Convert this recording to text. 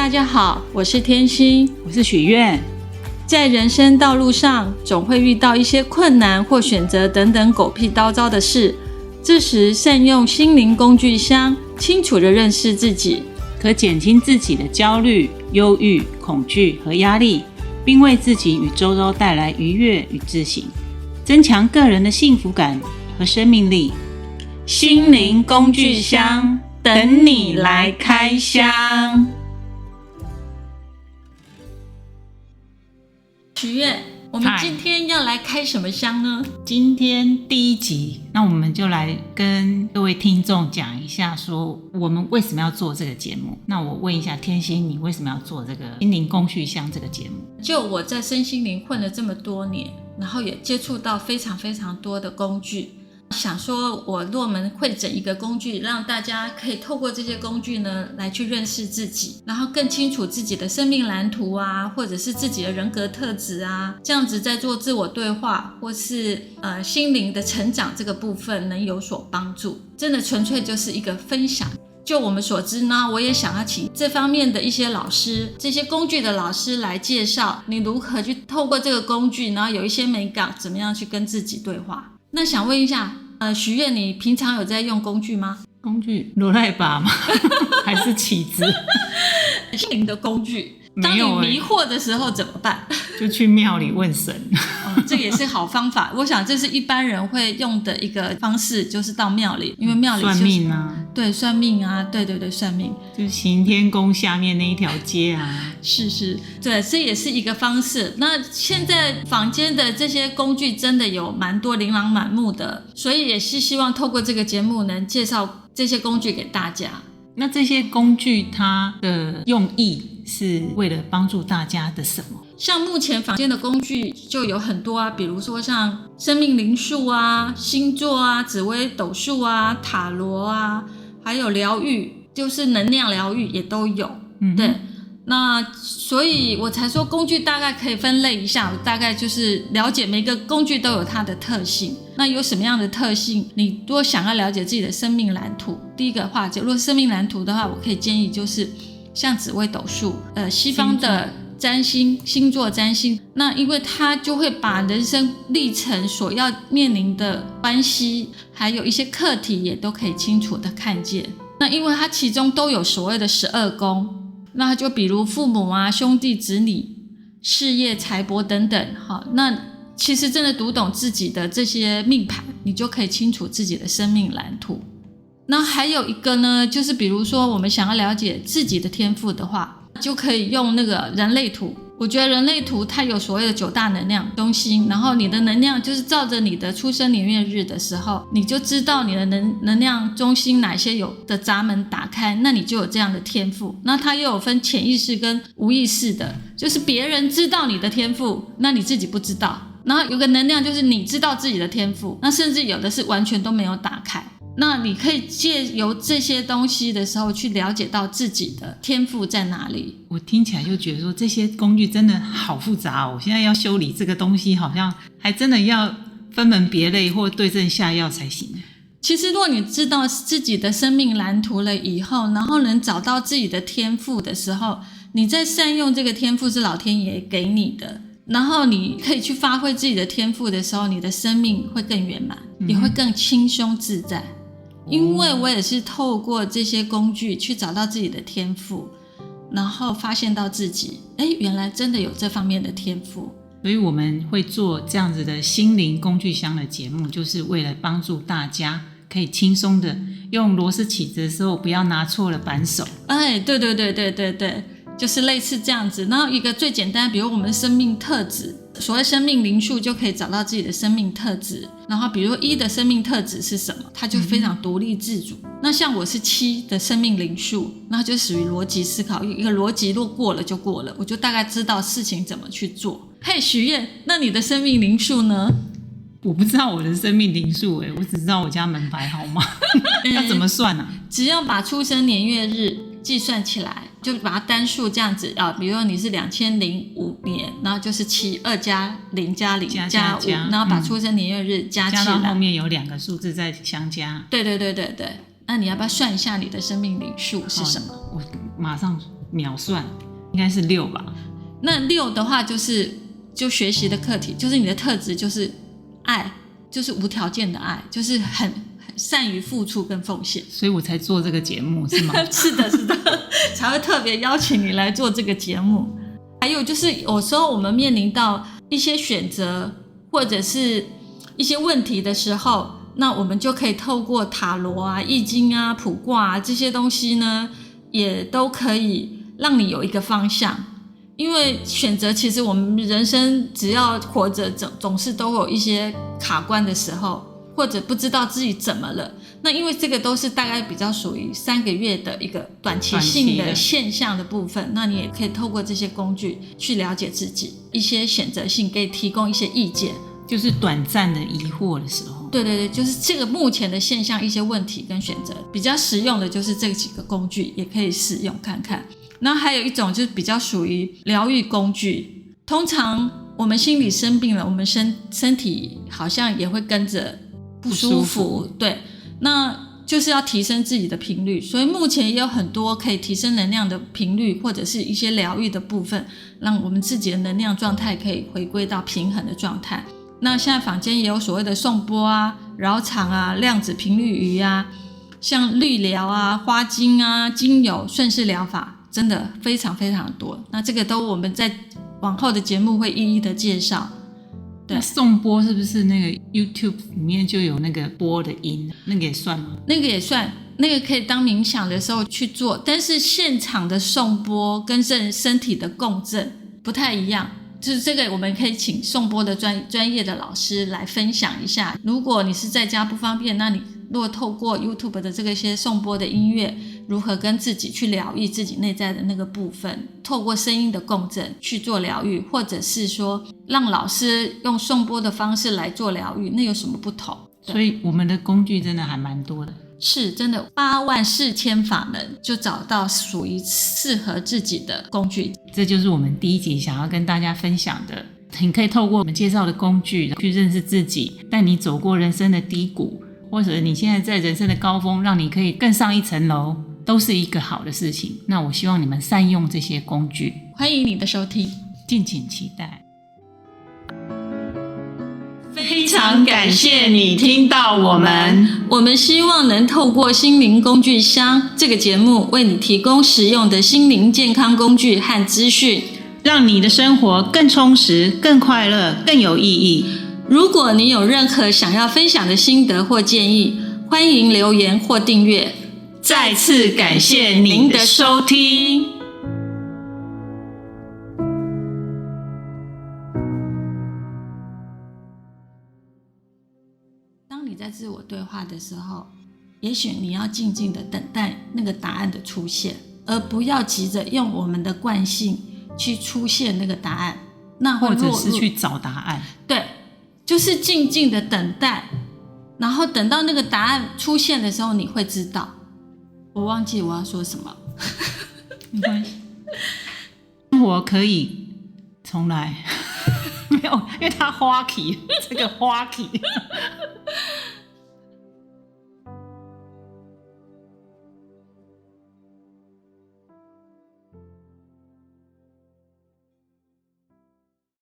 大家好，我是天心，我是许愿。在人生道路上，总会遇到一些困难或选择等等狗屁叨叨的事，这时善用心灵工具箱，清楚地认识自己，可减轻自己的焦虑、忧郁、恐惧和压力，并为自己与周遭带来愉悦与自信，增强个人的幸福感和生命力。心灵工具箱，等你来开箱。许愿，我们今天要来开什么箱呢？今天第一集，那我们就来跟各位听众讲一下，说我们为什么要做这个节目。那我问一下天心，你为什么要做这个心灵工具箱这个节目？就我在身心灵混了这么多年，然后也接触到非常非常多的工具，想说我若能汇整一个工具，让大家可以透过这些工具呢来去认识自己，然后更清楚自己的生命蓝图啊，或者是自己的人格特质啊，这样子在做自我对话或是心灵的成长这个部分能有所帮助。真的纯粹就是一个分享。就我们所知呢，我也想要请这方面的一些老师，这些工具的老师来介绍你如何去透过这个工具，然后有一些美感，怎么样去跟自己对话。那想问一下许愿，你平常有在用工具吗？工具罗赖把吗？还是起子？心灵的工具，当你迷惑的时候怎么办？就去庙里问神。这也是好方法。我想这是一般人会用的一个方式，就是到庙里，因为庙里、就是、算命啊，对，算命啊，对，算命，就行天宫下面那一条街啊。是，对，这也是一个方式。那现在坊间的这些工具真的有蛮多琳琅满目的，所以也是希望透过这个节目能介绍这些工具给大家。那这些工具它的用意是为了帮助大家的什么？像目前坊间的工具就有很多啊，比如说像生命灵数啊、星座啊、紫微斗数啊、塔罗啊，还有疗愈，就是能量疗愈也都有。对，那所以我才说工具大概可以分类一下，大概就是了解每个工具都有它的特性。那有什么样的特性，你如果想要了解自己的生命蓝图，第一个话，如果生命蓝图的话，我可以建议就是像紫微斗数，西方的占星、星座占星，那因为它就会把人生历程所要面临的关系，还有一些课题也都可以清楚的看见。那因为它其中都有所谓的12宫，那就比如父母啊、兄弟子女、事业、财帛等等，好，那其实真的读懂自己的这些命盘，你就可以清楚自己的生命蓝图。那还有一个呢，就是比如说我们想要了解自己的天赋的话，就可以用那个人类图。我觉得人类图它有所谓的9大能量中心，然后你的能量就是照着你的出生年月日的时候，你就知道你的能量中心哪些有的闸门打开，那你就有这样的天赋。那它又有分潜意识跟无意识的，就是别人知道你的天赋，那你自己不知道。然后有个能量就是你知道自己的天赋，那甚至有的是完全都没有打开。那你可以借由这些东西的时候去了解到自己的天赋在哪里。我听起来就觉得说这些工具真的好复杂哦，我现在要修理这个东西好像还真的要分门别类或对症下药才行。其实如果你知道自己的生命蓝图了以后，然后能找到自己的天赋的时候，你在善用这个天赋是老天爷给你的，然后你可以去发挥自己的天赋的时候，你的生命会更圆满，也会更轻松自在。因为我也是透过这些工具去找到自己的天赋，然后发现到自己原来真的有这方面的天赋。所以我们会做这样子的心灵工具箱的节目，就是为了帮助大家可以轻松的用螺丝起子的时候不要拿错了扳手。对，就是类似这样子。然后一个最简单，比如我们的生命特质，所谓生命灵数就可以找到自己的生命特质。然后比如说1的生命特质是什么，它就非常独立自主。那像我是7的生命灵数，那就属于逻辑思考，一个逻辑若过了就过了，我就大概知道事情怎么去做。嘿，许愿，那你的生命灵数呢？我不知道我的生命灵数我只知道我家门牌号码。要怎么算啊？只要把出生年月日计算起来，就把它单数这样子啊，比如说你是2005年，然后就是7，2加0加0加5，然后把出生年月日加起来，加到后面有2个数字再相加。对，那你要不要算一下你的生命灵数是什么？我马上秒算，应该是6吧？那6的话就学习的课题，就是你的特质就是爱，就是无条件的爱，就是很善于付出跟奉献，所以我才做这个节目是吗？是的，才会特别邀请你来做这个节目。还有就是有时候我们面临到一些选择或者是一些问题的时候，那我们就可以透过塔罗啊、易经啊、卜卦啊这些东西呢，也都可以让你有一个方向。因为选择其实我们人生只要活着总是都有一些卡关的时候，或者不知道自己怎么了，那因为这个都是大概比较属于3个月的一个短期性的现象的部分，那你也可以透过这些工具去了解自己一些选择性，可以提供一些意见，就是短暂的疑惑的时候。对，就是这个目前的现象一些问题跟选择比较实用的就是这几个工具，也可以使用看看。那还有一种就是比较属于疗愈工具，通常我们心理生病了，我们身体好像也会跟着不舒服，对，那就是要提升自己的频率，所以目前也有很多可以提升能量的频率，或者是一些疗愈的部分，让我们自己的能量状态可以回归到平衡的状态。那现在坊间也有所谓的颂钵啊、绕场啊、量子频率仪啊，像绿疗啊、花精啊、精油、顺势疗法，真的非常非常多。那这个都我们在往后的节目会一一的介绍。对，颂钵是不是那个 YouTube 里面就有那个钵的音，那个也算吗？那个也算，那个可以当冥想的时候去做，但是现场的颂钵跟身体的共振不太一样，就是这个我们可以请颂钵的专业的老师来分享一下。如果你是在家不方便，那你如果透过 YouTube 的这个些颂钵的音乐，如何跟自己去疗愈自己内在的那个部分，透过声音的共振去做疗愈，或者是说让老师用颂钵的方式来做疗愈，那有什么不同？所以我们的工具真的还蛮多的，是真的84000法门就找到属于适合自己的工具。这就是我们第一集想要跟大家分享的。你可以透过我们介绍的工具去认识自己，带你走过人生的低谷，或者你现在在人生的高峰，让你可以更上一层楼，都是一个好的事情。那我希望你们善用这些工具。欢迎你的收听，敬请期待。非常感谢你听到我们，我们希望能透过心灵工具箱这个节目，为你提供实用的心灵健康工具和资讯，让你的生活更充实、更快乐、更有意义。如果你有任何想要分享的心得或建议，欢迎留言或订阅。再次感谢您的收听。当你在自我对话的时候，也许你要静静的等待那个答案的出现，而不要急着用我们的惯性去出现那个答案，那会或者是去找答案。对，就是静静的等待，然后等到那个答案出现的时候，你会知道。我忘记我要说什么。没关系，生活可以重来。没有，因为它花期，这个花期。